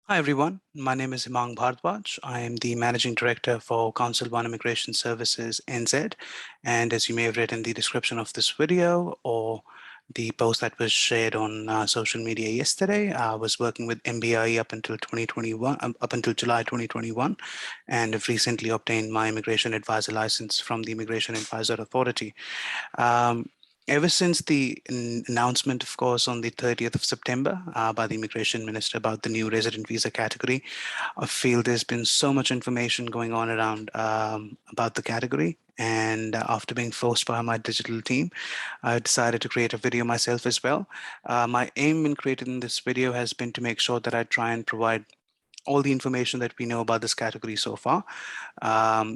Hi, everyone. My name is Himang. I am the Managing Director for Council One Immigration Services NZ. And as you may have read in the description of this video or the post that was shared on social media yesterday, I was working with MBIE up until 2021, up until July 2021, and have recently obtained my immigration advisor license from the Immigration Advisor Authority. Um, Ever since the announcement, of course, on the 30th of September by the Immigration Minister about the new resident visa category, I feel there's been so much information going on around about the category. And after being forced by my digital team, I decided to create a video myself as well. My aim in creating this video has been to make sure that I try and provide all the information that we know about this category so far.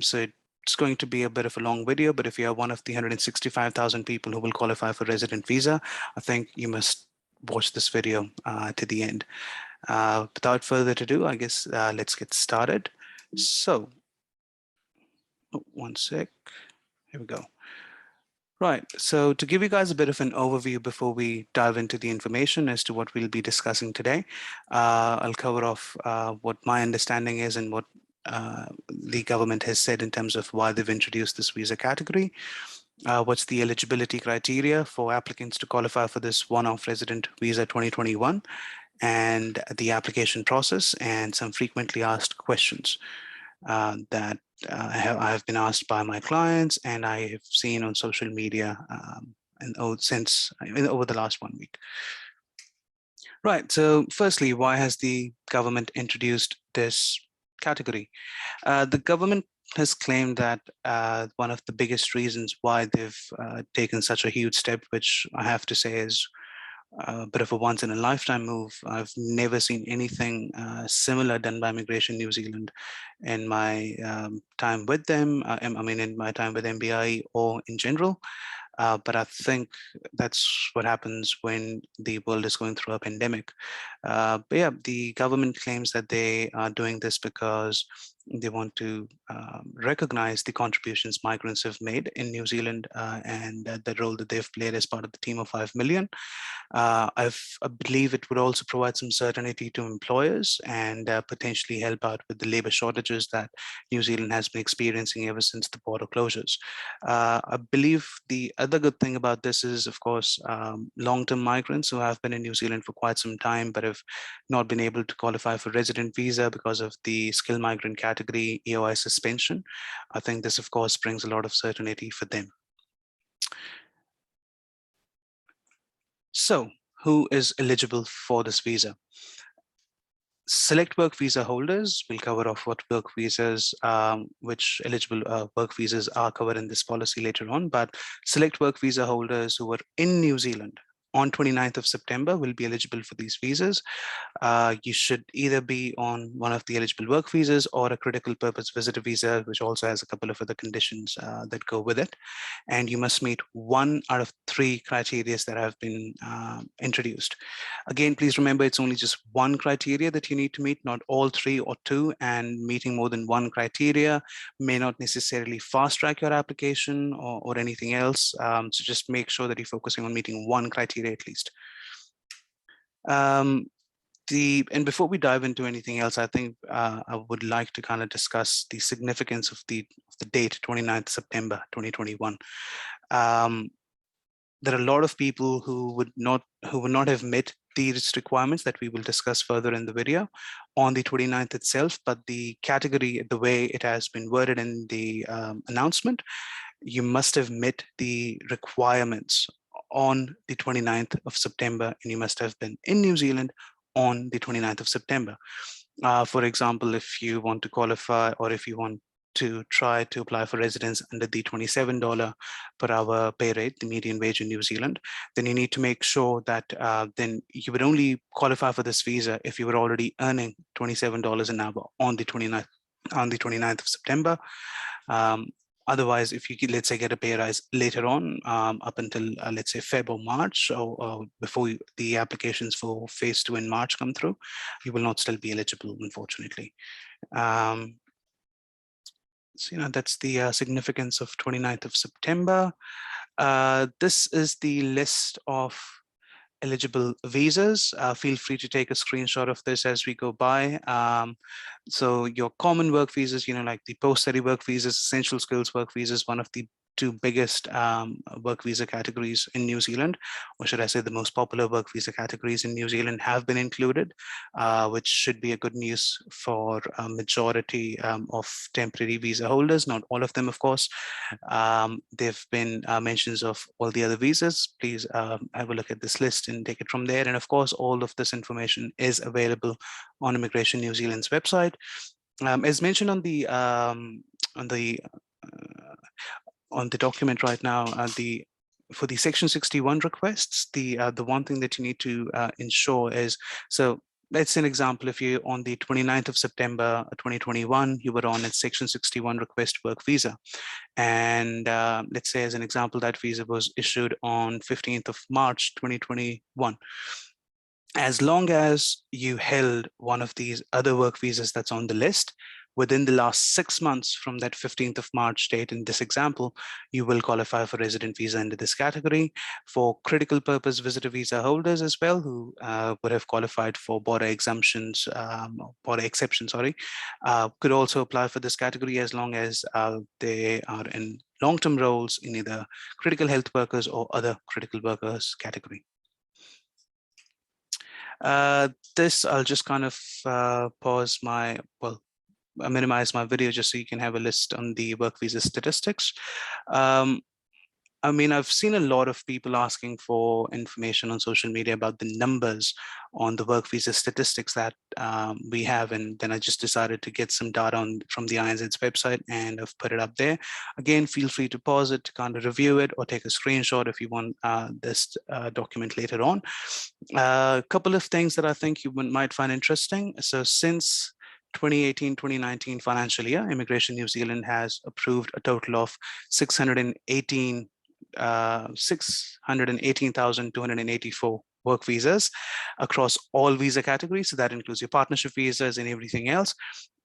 So it's going to be a bit of a long video, but if you are one of the 165,000 people who will qualify for resident visa, I think you must watch this video to the end. Without further ado, I guess let's get started. So, one sec. Here we go. Right. So to give you guys a bit of an overview before we dive into the information as to what we'll be discussing today, I'll cover off what my understanding is and what the government has said in terms of why they've introduced this visa category. What's the eligibility criteria for applicants to qualify for this one-off resident visa 2021, and the application process, and some frequently asked questions that I have been asked by my clients and I have seen on social media and over the last 1 week. Right. So firstly, why has the government introduced this category? The government has claimed that one of the biggest reasons why they've taken such a huge step, which I have to say is a bit of a once in a lifetime move. I've never seen anything similar done by Immigration New Zealand in my time with them. I mean, in my time with MBIE or in general. But I think that's what happens when the world is going through a pandemic. But yeah, the government claims that they are doing this because they want to recognize the contributions migrants have made in New Zealand and the role that they've played as part of the team of 5 million. I believe it would also provide some certainty to employers and potentially help out with the labor shortages that New Zealand has been experiencing ever since the border closures. I believe the other good thing about this is, of course, long-term migrants who have been in New Zealand for quite some time but have not been able to qualify for resident visa because of the skilled migrant category EOI suspension. I think this, of course, brings a lot of certainty for them. So, who is eligible for this visa? Select work visa holders, will cover off what work visas, which eligible work visas are covered in this policy later on, but select work visa holders who were in New Zealand on 29th of September will be eligible for these visas. You should either be on one of the eligible work visas or a critical purpose visitor visa, which also has a couple of other conditions that go with it. And you must meet 1 out of 3 criteria that have been introduced. Again, please remember it's only just one criteria that you need to meet, not all 3 or 2, and meeting more than one criteria may not necessarily fast track your application or anything else. So just make sure that you're focusing on meeting one criteria at least. And before we dive into anything else, I think I would like to kind of discuss the significance of the date, 29th September 2021. There are a lot of people who would not have met these requirements that we will discuss further in the video on the 29th itself, but the category, the way it has been worded in the announcement, you must have met the requirements on the 29th of September, and you must have been in New Zealand on the 29th of September. For example, if you want to qualify or if you want to try to apply for residence under the $27 per hour pay rate, the median wage in New Zealand, then you need to make sure that then you would only qualify for this visa if you were already earning $27 an hour on the 29th of September. Otherwise, if you let's say get a pay rise later on, up until let's say Feb or March, or before the applications for phase 2 in March come through, you will not still be eligible, unfortunately. So, that's the significance of 29th of September. This is the list of eligible visas. Feel free to take a screenshot of this as we go by. So your common work visas, like the post-study work visas, essential skills work visas, one of the two biggest work visa categories in New Zealand, or should I say the most popular work visa categories in New Zealand have been included, which should be a good news for a majority of temporary visa holders, not all of them, of course. There've been mentions of all the other visas. Please have a look at this list and take it from there. And of course, all of this information is available on Immigration New Zealand's website. As mentioned on the on the uh, on the document right now, for the Section 61 requests, the one thing that you need to ensure is, so let's say an example, if you on the 29th of September 2021, you were on a Section 61 request work visa. And let's say as an example, that visa was issued on 15th of March 2021. As long as you held one of these other work visas that's on the list within the last 6 months from that 15th of March date in this example, you will qualify for resident visa under this category. For critical purpose visitor visa holders as well, who would have qualified for border exemptions, border exception, sorry, could also apply for this category as long as they are in long-term roles in either critical health workers or other critical workers category. This, I'll just kind of pause my, minimize my video just so you can have a list on the work visa statistics. I mean, I've seen a lot of people asking for information on social media about the numbers on the work visa statistics that we have, and then I just decided to get some data from the INZ's website, and I've put it up there. Again, feel free to pause it to kind of review it or take a screenshot if you want this document later on. A couple of things that I think you might find interesting. So since 2018-2019 financial year, Immigration New Zealand has approved a total of 618,284 work visas across all visa categories. So that includes your partnership visas and everything else.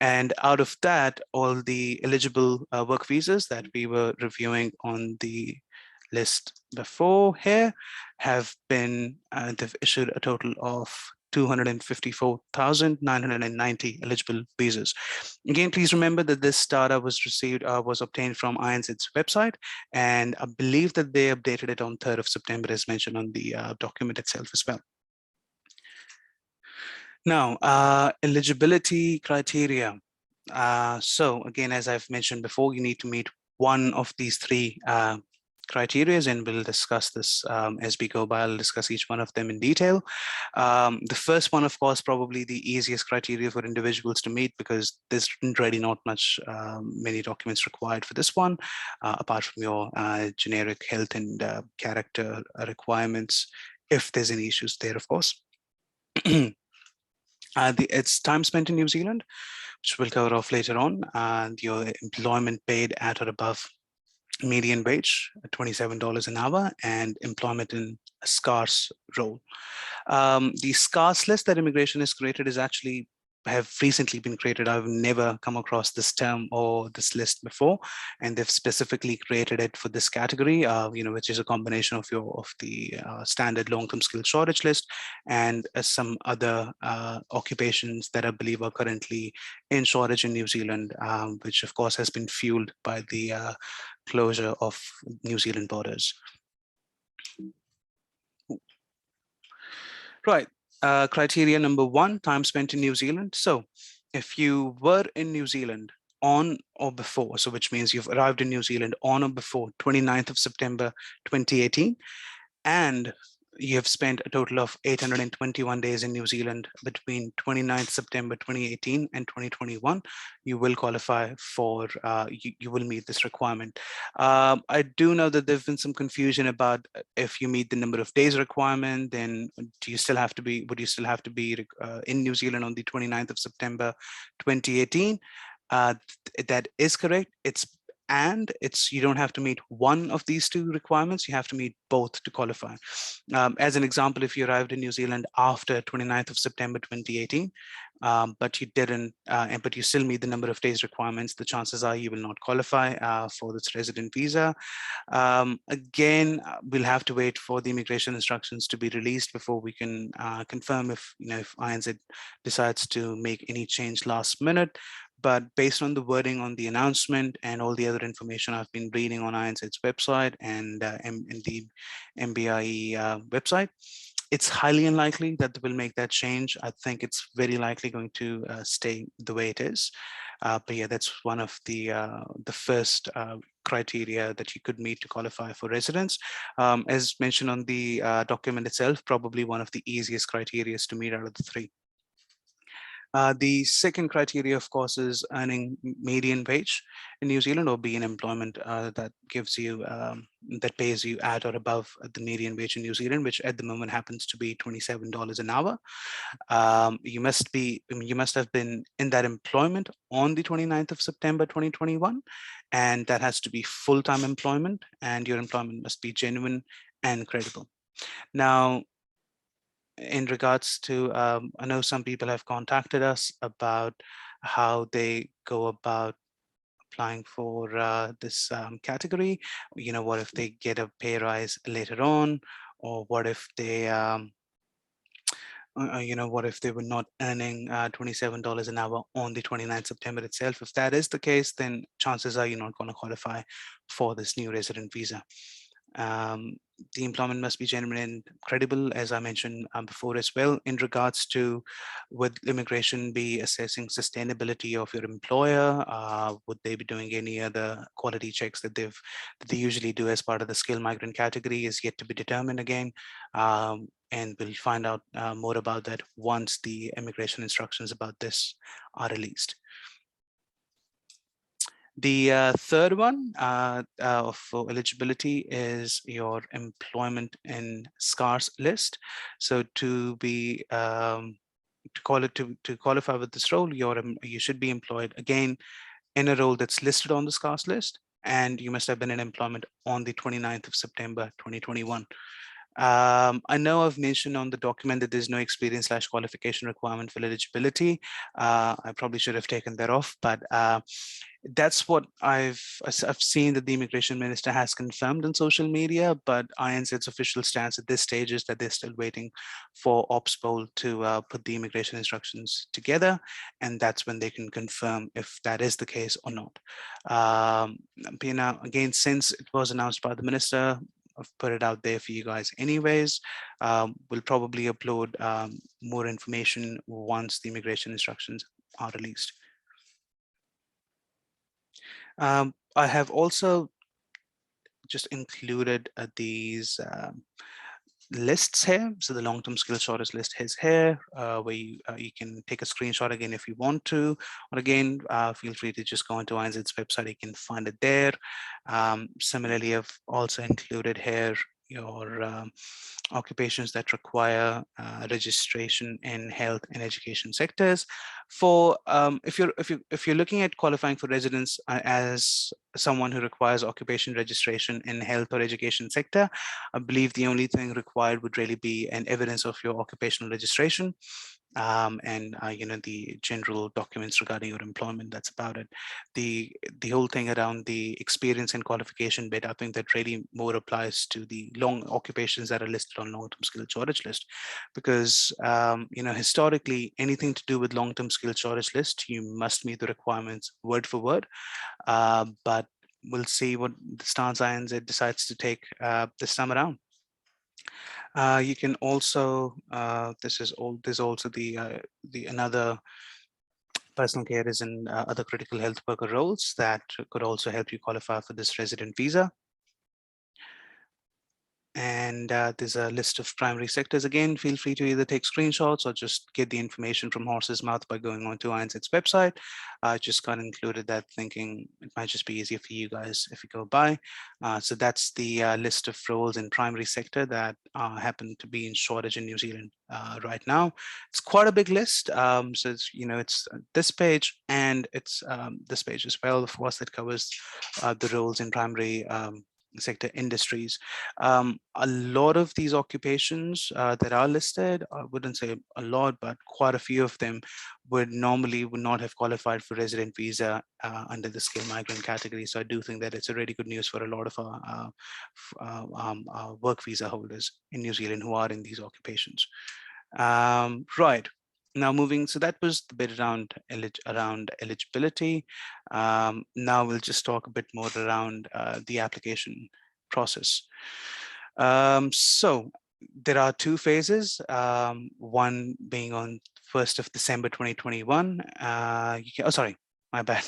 And out of that, all the eligible work visas that we were reviewing on the list before here have been, they've issued a total of 254,990 eligible visas. Again, please remember that this data was obtained from INZ's website, and I believe that they updated it on 3rd of September, as mentioned on the document itself as well. Now, eligibility criteria. So again, as I've mentioned before, you need to meet one of these three criteria, and we'll discuss this as we go by. I'll discuss each one of them in detail. The first one, of course, probably the easiest criteria for individuals to meet, because there's really not much many documents required for this one, apart from your generic health and character requirements, if there's any issues there, of course. It's time spent in New Zealand, which we'll cover off later on, and your employment paid at or above median wage at $27 an hour, and employment in a scarce role. The scarce list that immigration has created is actually have recently been created. I've never come across this term or this list before, and they've specifically created it for this category, which is a combination of the standard long-term skill shortage list and some other occupations that I believe are currently in shortage in New Zealand, which of course has been fueled by the closure of New Zealand borders. Right. Criteria number 1, time spent in New Zealand. So if you were in New Zealand on or before, so which means you've arrived in New Zealand on or before 29th of September 2018, and you have spent a total of 821 days in New Zealand between 29th September 2018 and 2021, you will qualify for, you will meet this requirement. I do know that there's been some confusion about if you meet the number of days requirement, then would you still have to be in New Zealand on the 29th of September 2018? That is correct. It's and you don't have to meet one of these two requirements, you have to meet both to qualify. As an example, if you arrived in New Zealand after 29th of September 2018, but you didn't, but you still meet the number of days requirements, the chances are you will not qualify for this resident visa. Again, we'll have to wait for the immigration instructions to be released before we can confirm if, if INZ decides to make any change last minute. But based on the wording on the announcement and all the other information I've been reading on INZ's website and in the MBIE website, it's highly unlikely that they will make that change. I think it's very likely going to stay the way it is. But yeah, that's one of the first criteria that you could meet to qualify for residence. As mentioned on the document itself, probably one of the easiest criteria to meet out of the three. The second criteria, of course, is earning median wage in New Zealand or be in employment that gives you, that pays you at or above the median wage in New Zealand, which at the moment happens to be $27 an hour. You must have been in that employment on the 29th of September 2021, and that has to be full-time employment, and your employment must be genuine and credible. Now, in regards to, I know some people have contacted us about how they go about applying for this category. What if they get a pay rise later on, or what if they, what if they were not earning $27 an hour on the 29th September itself? If that is the case, then chances are you're not going to qualify for this new resident visa. The employment must be genuine and credible, as I mentioned before as well. In regards to, would immigration be assessing sustainability of your employer? Would they be doing any other quality checks that they usually do as part of the skilled migrant category is yet to be determined again. And we'll find out more about that once the immigration instructions about this are released. The third one for eligibility is your employment in scarce list. So to be to qualify with this role, you should be employed again in a role that's listed on the scarce list, and you must have been in employment on the 29th of September 2021. I know I've mentioned on the document that there's no experience/qualification requirement for eligibility. I probably should have taken that off, but that's what I've seen that the immigration minister has confirmed on social media, but INZ's official stance at this stage is that they're still waiting for OPSPOL to put the immigration instructions together, and that's when they can confirm if that is the case or not. Again, since it was announced by the minister, I've put it out there for you guys anyways. We'll probably upload more information once the immigration instructions are released. I have also just included these lists here. So the long-term skill shortage list is here, where you can take a screenshot again if you want to, or again, feel free to just go onto INZ's website, you can find it there. Similarly, I've also included here your occupations that require registration in health and education sectors. For if you're looking at qualifying for residence as someone who requires occupation registration in health or education sector, I believe the only thing required would really be an evidence of your occupational registration and the general documents regarding your employment. That's about it. The whole thing around the experience and qualification bit, I think that really more applies to the long occupations that are listed on long-term skill shortage list, because historically anything to do with long-term skill shortage list, you must meet the requirements word for word. But we'll see what the stance INZ decides to take this time around. You can also, there's also the another personal care is in other critical health worker roles that could also help you qualify for this resident visa. and there's a list of primary sectors. Again, feel free to either take screenshots or just get the information from horse's mouth by going onto INZ's website. I just got included that thinking it might just be easier for you guys if you go by. So that's the list of roles in primary sector that happen to be in shortage in New Zealand right now. It's quite a big list. So it's, it's this page and it's this page as well, of course, that covers the roles in primary sector industries. A lot of these occupations that are listed, I wouldn't say a lot, but quite a few of them would not have qualified for resident visa under the skilled migrant category. So I do think that it's a really good news for a lot of our work visa holders in New Zealand who are in these occupations. Right. Now moving, so that was the bit around eligibility. Now we'll just talk a bit more around the application process. So there are two phases, one being on 1st of December 2021. Oh, sorry, my bad.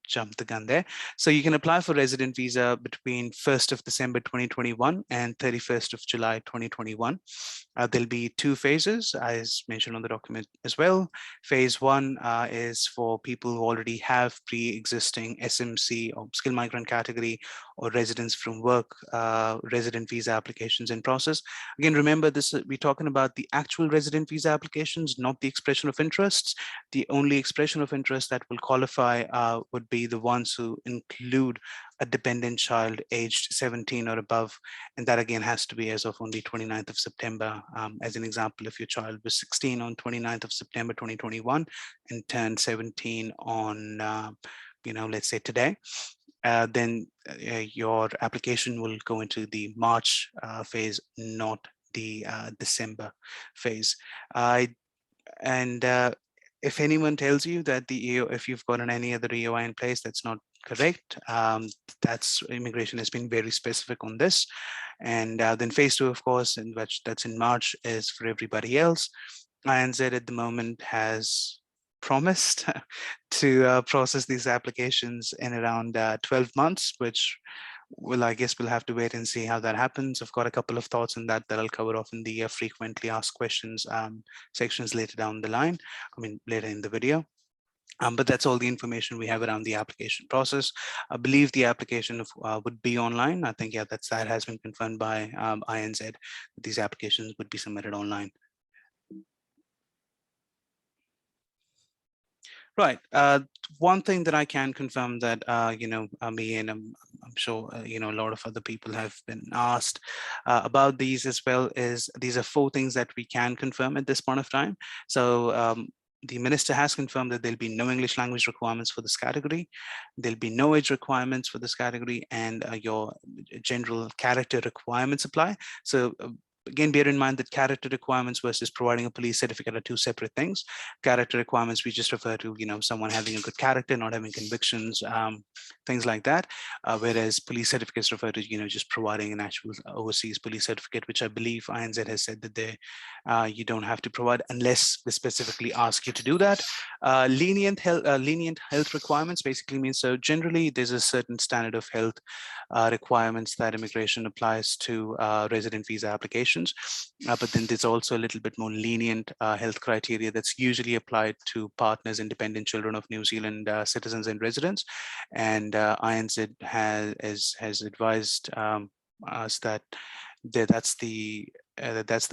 Jumped the gun there. So you can apply for resident visa between 1st of December 2021 and 31st of July 2021. There'll be two phases, as mentioned on the document as well. Phase one is for people who already have pre-existing SMC or skilled migrant category or residence from work resident visa applications in process. Again, remember this, we're talking about the actual resident visa applications, not the expression of interests. The only expression of interest that will qualify would be the ones who include a dependent child aged 17 or above. And that again has to be as of only 29th of September. As an example, if your child was 16 on 29th of September 2021 and turned 17 on, let's say today, then your application will go into the March phase, not the December phase. If anyone tells you that the EO, if you've gotten any other EOI in place, that's not correct. That's immigration has been very specific on this. And then phase two, of course, in which that's in March, is for everybody else. INZ at the moment has promised to process these applications in around 12 months, which I guess we'll have to wait and see how that happens. I've got a couple of thoughts on that I'll cover off in the frequently asked questions sections later down the line, later in the video. But that's all the information we have around the application process. I believe the application would be online. I think, yeah, that has been confirmed by INZ, that these applications would be submitted online. Right. One thing that I can confirm that, me and I'm sure, a lot of other people have been asked about these as well, is these are four things that we can confirm at this point of time. So the minister has confirmed that there'll be no English language requirements for this category. There'll be no age requirements for this category, and your general character requirements apply. So again, bear in mind that character requirements versus providing a police certificate are two separate things. Character requirements, we just refer to, someone having a good character, not having convictions, things like that. Whereas police certificates refer to, just providing an actual overseas police certificate, which I believe INZ has said that you don't have to provide unless they specifically ask you to do that. Lenient health requirements basically means, so generally there's a certain standard of health requirements that immigration applies to resident visa applications. But then there's also a little bit more lenient health criteria that's usually applied to partners and dependent children of New Zealand citizens and residents. And INZ has advised us that that's the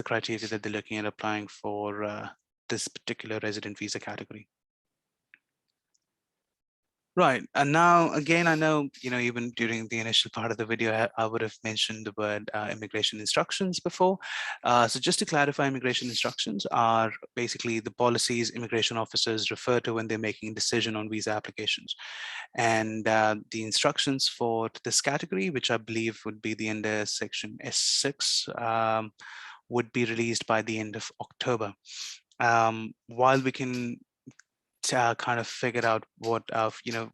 criteria that they're looking at applying for this particular resident visa category. Right. And now, again, I know, even during the initial part of the video, I would have mentioned the word immigration instructions before. So just to clarify, immigration instructions are basically the policies immigration officers refer to when they're making a decision on visa applications. And the instructions for this category, which I believe would be the under section S6, would be released by the end of October. While we can kind of figured out what,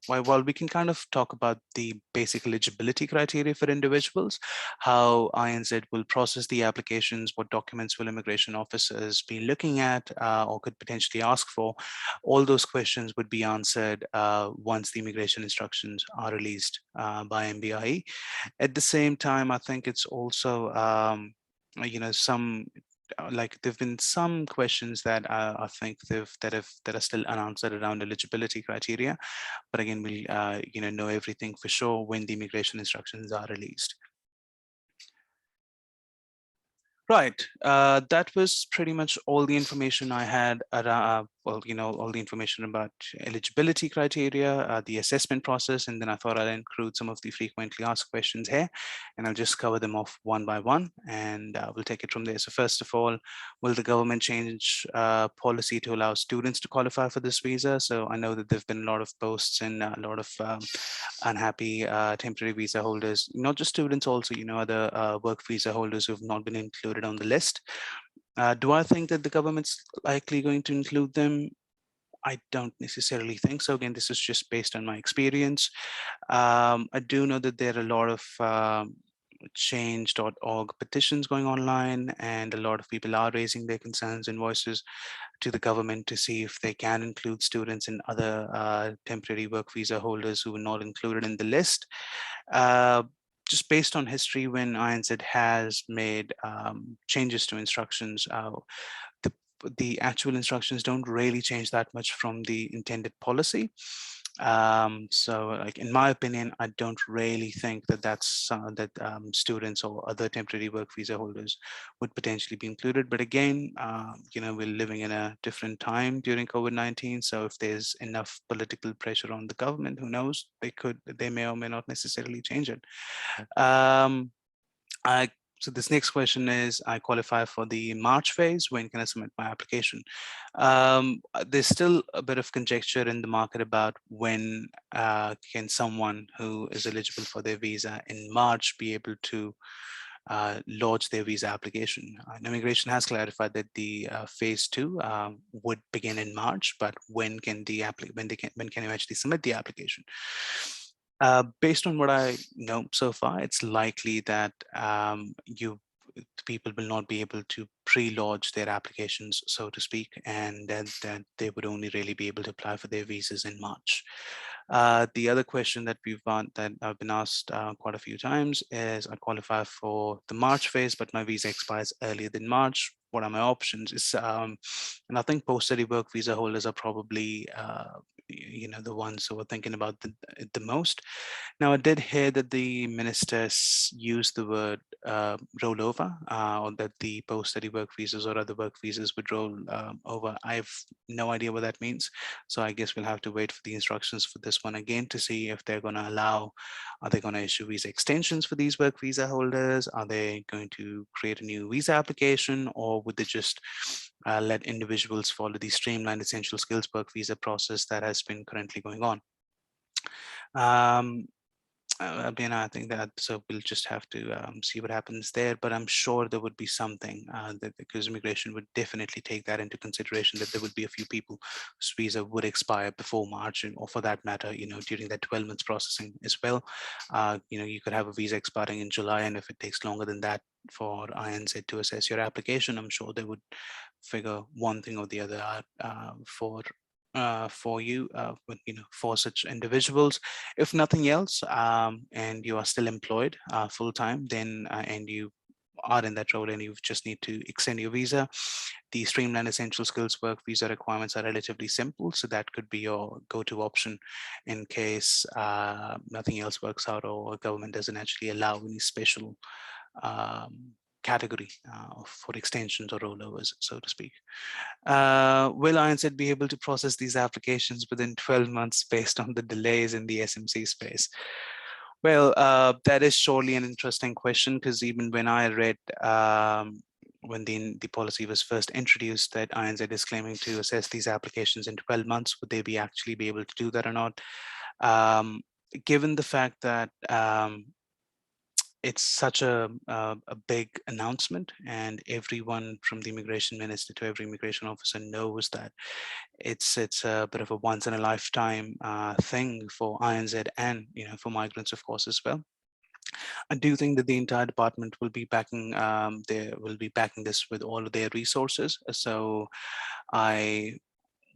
while we can kind of talk about the basic eligibility criteria for individuals, how INZ will process the applications, what documents will immigration officers be looking at or could potentially ask for, all those questions would be answered once the immigration instructions are released by MBIE. At the same time, I think it's also, some like there've been some questions that I think that are still unanswered around eligibility criteria, but again, we'll know everything for sure when the immigration instructions are released. Right. That was pretty much all the information I had around, all the information about eligibility criteria, the assessment process, and then I thought I'd include some of the frequently asked questions here, and I'll just cover them off one by one, and we'll take it from there. So first of all, will the government change policy to allow students to qualify for this visa? So I know that there've been a lot of posts and a lot of unhappy temporary visa holders, not just students, also, other work visa holders who have not been included on the list. Do I think that the government's likely going to include them? I don't necessarily think so. Again, this is just based on my experience. I do know that there are a lot of change.org petitions going online, and a lot of people are raising their concerns and voices to the government to see if they can include students and other temporary work visa holders who were not included in the list. Just based on history, when INZ has made changes to instructions, the actual instructions don't really change that much from the intended policy. So like, in my opinion, I don't really think that students or other temporary work visa holders would potentially be included. But again, we're living in a different time during COVID-19. So if there's enough political pressure on the government, who knows, they may or may not necessarily change it. Um, so this next question is, I qualify for the March phase. When can I submit my application? There's still a bit of conjecture in the market about when can someone who is eligible for their visa in March be able to lodge their visa application. Immigration has clarified that the phase 2 would begin in March, but when can when can you actually submit the application? Based on what I know so far, it's likely that people will not be able to pre-lodge their applications, so to speak, and that they would only really be able to apply for their visas in March. The other question that I've been asked quite a few times is, I qualify for the March phase, but my visa expires earlier than March. What are my options? And I think post-study work visa holders are probably the ones who are thinking about the most. Now, I did hear that the minister used the word rollover, or that the post-study work visas or other work visas would roll over. I have no idea what that means. So I guess we'll have to wait for the instructions for this one again to see if they're going to are they going to issue visa extensions for these work visa holders? Are they going to create a new visa application, or would they just let individuals follow the streamlined essential skills work visa process that has been currently going on? I think that, so we'll just have to see what happens there, but I'm sure there would be something because immigration would definitely take that into consideration, that there would be a few people whose visa would expire before March, or for that matter, during that 12 months processing as well. You could have a visa expiring in July, and if it takes longer than that for INZ to assess your application, I'm sure they would figure one thing or the other out for you, for such individuals. If nothing else, and you are still employed full time, then and you are in that role and you just need to extend your visa, the streamlined essential skills work visa requirements are relatively simple. So that could be your go-to option in case nothing else works out, or government doesn't actually allow any special category for extensions or rollovers, so to speak. Will INZ be able to process these applications within 12 months based on the delays in the SMC space? Well, that is surely an interesting question, because even when I read when the policy was first introduced, that INZ is claiming to assess these applications in 12 months, would they actually be able to do that or not? Given the fact that it's such a big announcement, and everyone from the immigration minister to every immigration officer knows that it's a bit of a once in a lifetime thing for INZ, and for migrants, of course, as well. I do think that the entire department will be backing they will be backing this with all of their resources. So I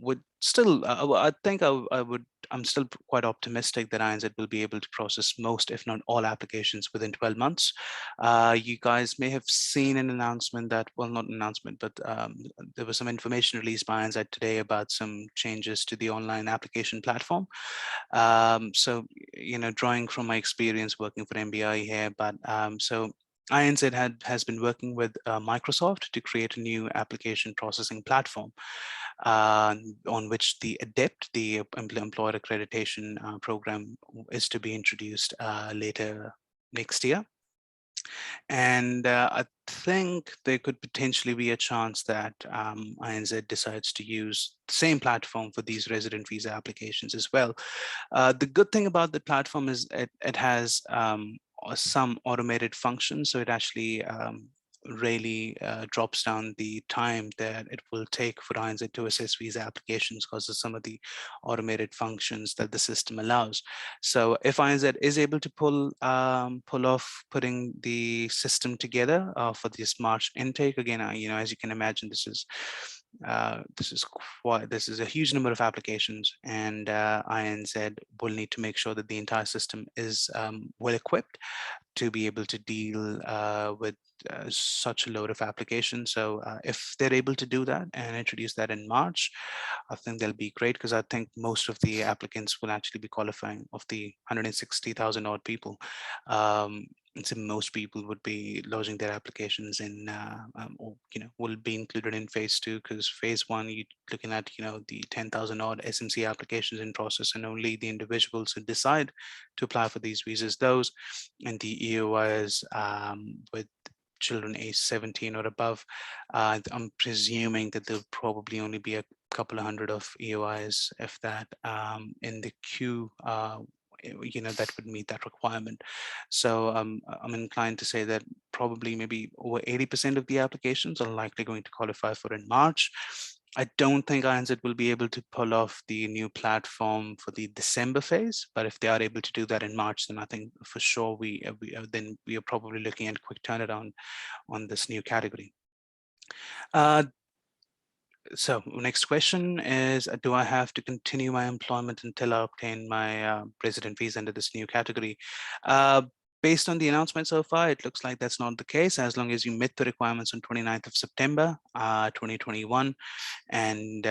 would still, I think I'm still quite optimistic that INZ will be able to process most, if not all, applications within 12 months. You guys may have seen an announcement that, well, not an announcement, but there was some information released by INZ today about some changes to the online application platform. So, drawing from my experience working for MBIE here, but so INZ has been working with Microsoft to create a new application processing platform on which the ADEPT, the Employer Accreditation Program, is to be introduced later next year. And I think there could potentially be a chance that INZ decides to use the same platform for these resident visa applications as well. The good thing about the platform is it has some automated functions, so it actually really drops down the time that it will take for INZ to assess visa applications because of some of the automated functions that the system allows. So if INZ is able to pull off putting the system together for this March intake, again, as you can imagine, this is a huge number of applications, and INZ will need to make sure that the entire system is well equipped to be able to deal with such a load of applications. So if they're able to do that and introduce that in March, I think they'll be great, because I think most of the applicants will actually be qualifying. Of the 160,000 odd people, so most people would be lodging their applications in, or will be included in phase 2, because phase 1 you're looking at the 10,000 odd SMC applications in process, and only the individuals who decide to apply for these visas, those, and the EOIs with children aged 17 or above. I'm presuming that there'll probably only be a couple of hundred of EOIs, if that, in the queue, that would meet that requirement. So I'm inclined to say that probably maybe over 80% of the applications are likely going to qualify for in March. I don't think INZ will be able to pull off the new platform for the December phase, but if they are able to do that in March, then I think for sure then we are probably looking at a quick turnaround on this new category. So next question is, do I have to continue my employment until I obtain my resident visa under this new category? Based on the announcement so far, it looks like that's not the case. As long as you met the requirements on 29th of September, 2021, and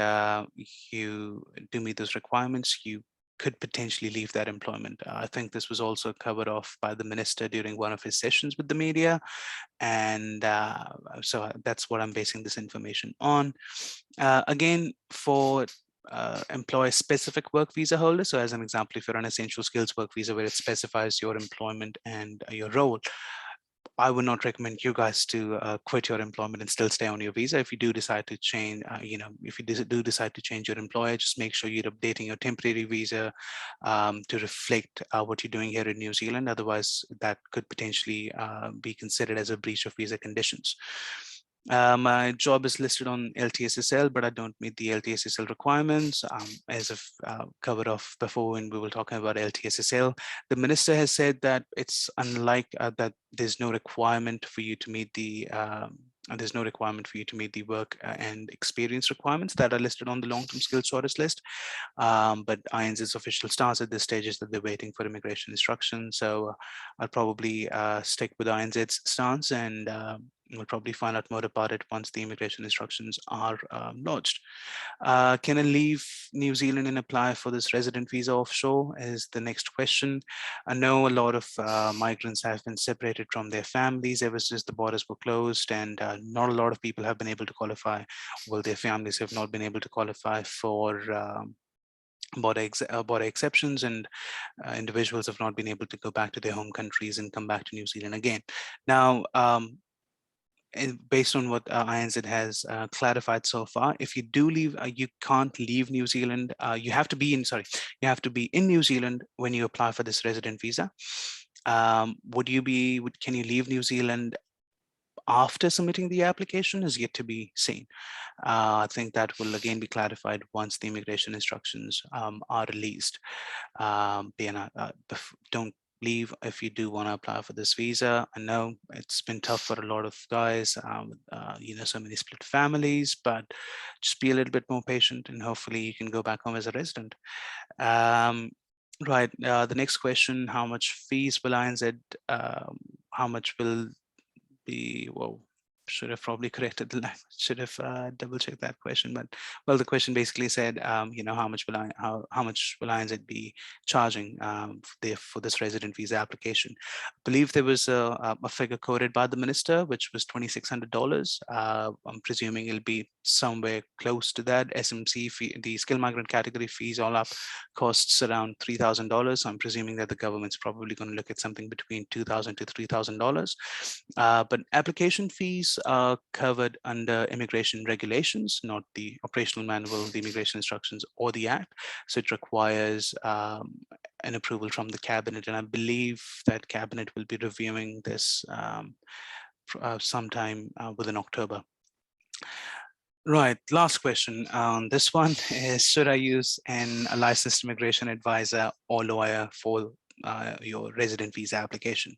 you do meet those requirements, you could potentially leave that employment. I think this was also covered off by the minister during one of his sessions with the media. And so that's what I'm basing this information on. Again, for employer specific work visa holders, so as an example, if you're on essential skills work visa where it specifies your employment and your role, I would not recommend you guys to quit your employment and still stay on your visa. If you do decide to change, if you do decide to change your employer, just make sure you're updating your temporary visa to reflect what you're doing here in New Zealand. Otherwise, that could potentially be considered as a breach of visa conditions. My job is listed on LTSSL, but I don't meet the LTSSL requirements. As I've covered off before when we were talking about LTSSL, the minister has said that it's unlike that there's no requirement for you to meet the work and experience requirements that are listed on the long-term skills shortlist list. But INZ's official stance at this stage is that they're waiting for immigration instructions. So I'll probably stick with INZ's stance, and we'll probably find out more about it once the immigration instructions are lodged. Can I leave New Zealand and apply for this resident visa offshore is the next question. I know a lot of migrants have been separated from their families ever since the borders were closed, and not a lot of people have been able to qualify. Well, their families have not been able to qualify for border exceptions, and individuals have not been able to go back to their home countries and come back to New Zealand again. Now, and based on what INZ has clarified so far, if you do leave, you can't leave New Zealand. You have to be in New Zealand when you apply for this resident visa. Can you leave New Zealand after submitting the application is yet to be seen. I think that will again be clarified once the immigration instructions are released. Don't leave if you do want to apply for this visa. I know it's been tough for a lot of guys, so many split families, but just be a little bit more patient and hopefully you can go back home as a resident. Right, the next question, how much fees will INZ, how much will well, should have probably corrected the language, should have double checked that question, but well, the question basically said, how much will how much will INZ be charging for this resident visa application? I believe there was a figure quoted by the minister, which was $2,600. I'm presuming it'll be somewhere close to that. SMC fee, the skilled migrant category fees all up costs around $3,000. I'm presuming that the government's probably going to look at something between $2,000 to $3,000. But application fees are covered under immigration regulations, not the operational manual, the immigration instructions, or the act. So it requires an approval from the cabinet, and I believe that cabinet will be reviewing this sometime within October. Right, last question on this one is, should I use a licensed immigration advisor or lawyer for your resident visa application?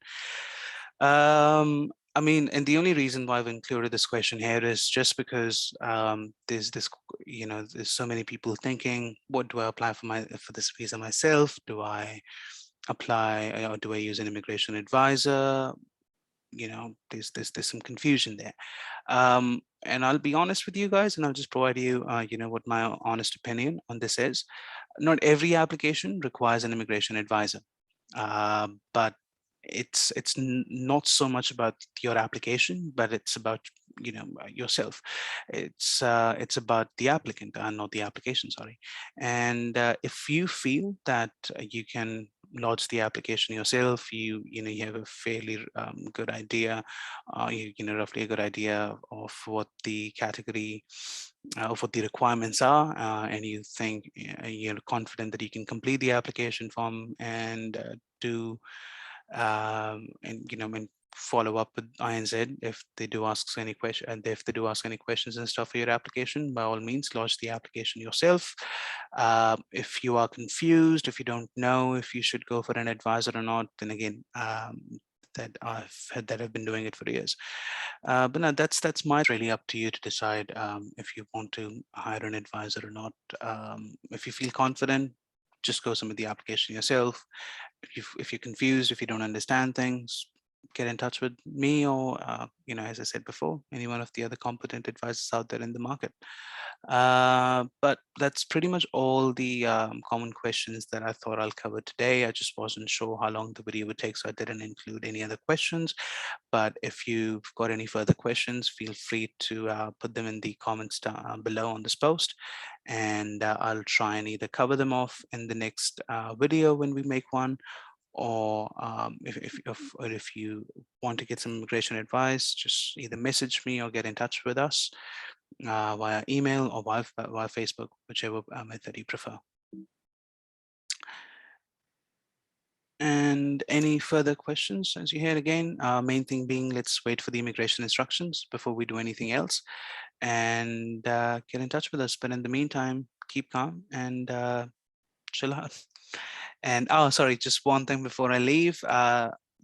I mean, and the only reason why I've included this question here is just because there's so many people thinking, what do I apply for this visa myself? Do I apply or do I use an immigration advisor? There's some confusion there. And I'll be honest with you guys, and I'll just provide you, what my honest opinion on this is. Not every application requires an immigration advisor, but it's not so much about your application, but it's about yourself. It's about the applicant and not the application, sorry. And if you feel that you can lodge the application yourself, you have a fairly good idea, roughly a good idea of what the category of what the requirements are, and you think you're confident that you can complete the application form and do and follow up with INZ if they do ask any question, and if they do ask any questions and stuff for your application, by all means lodge the application yourself. If you are confused, if you don't know if you should go for an advisor or not, then again, that I've been doing it for years. But no, that's really up to you to decide if you want to hire an advisor or not. If you feel confident, just go submit the application yourself. If you're confused, if you don't understand things, get in touch with me or, as I said before, any one of the other competent advisors out there in the market. But that's pretty much all the common questions that I thought I'll cover today. I just wasn't sure how long the video would take, so I didn't include any other questions. But if you've got any further questions, feel free to put them in the comments below on this post, and I'll try and either cover them off in the next video when we make one, or if you want to get some immigration advice, just either message me or get in touch with us via email or via Facebook, whichever method you prefer. And any further questions, as you heard again, main thing being, let's wait for the immigration instructions before we do anything else, and get in touch with us. But in the meantime, keep calm and chill out. And sorry, just one thing before I leave.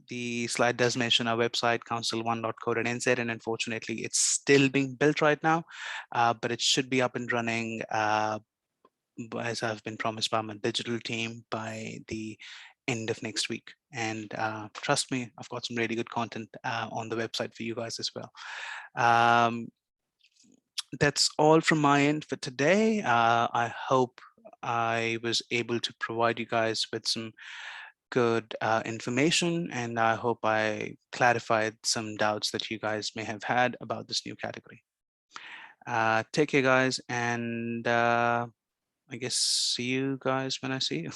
The slide does mention our website, council1.co.nz, and unfortunately, it's still being built right now, but it should be up and running, as I've been promised by my digital team, by the end of next week. And trust me, I've got some really good content on the website for you guys as well. That's all from my end for today. I hope I was able to provide you guys with some good information, and I hope I clarified some doubts that you guys may have had about this new category. Take care, guys, and I guess see you guys when I see you.